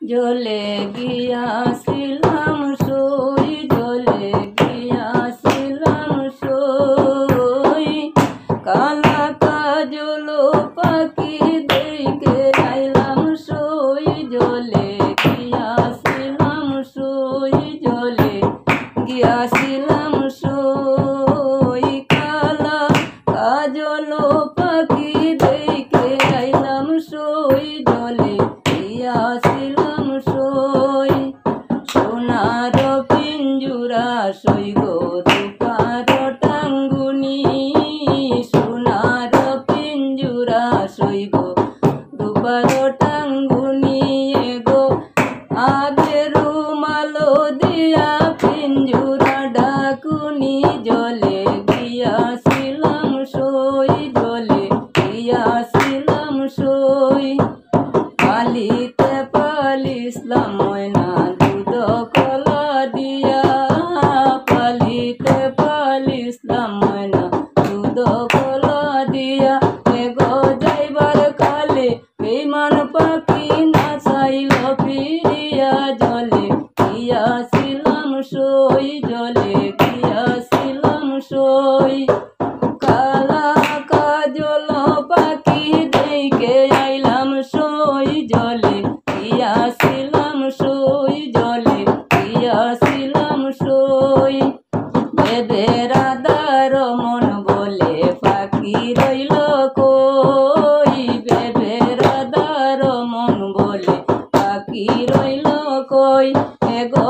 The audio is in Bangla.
জলে গিয়াছিলাম সই, জলে গিয়াছিলাম সই, কালা কাজল পাখি দেখে আইলাম সই, জলে গিয়াছিলাম সই, জলে গিয়াছিলাম সই, কালা কাজল পাখি দেখে আইলাম সই, জলে গিয়াছিলাম সই, সোনার পিঞ্জুরা সই গো রূপার টাঙ্গুনি, সোনার পিঞ্জুরা সই গো রূপার টাঙ্গুনি, গো আগে রুমালো দিয়া পিঞ্জুরা ডাকুনি, জলে গিয়াছিলাম সই, জলে গিয়াছিলাম সই, পালিতে পালিসলাম ময়না দুধ কলা দিয়া, পালিতে পালিসলাম ময়না দুধ কলা দিয়া, গো যাইবার কালে বেমান পাখি নাচাইল ফিরিয়া, জলে গিয়াছিলাম সই, জলে গিয়াছিলাম সই, কালা কাজল পাখি দেখে আইলাম সই, জলে গিয়াছিলাম সই, জলে গিয়াছিলাম সই, বেদের আদার মন বলে পাখি রইল কই, বেদের আদার মন বলে পাখি রইল কই, গো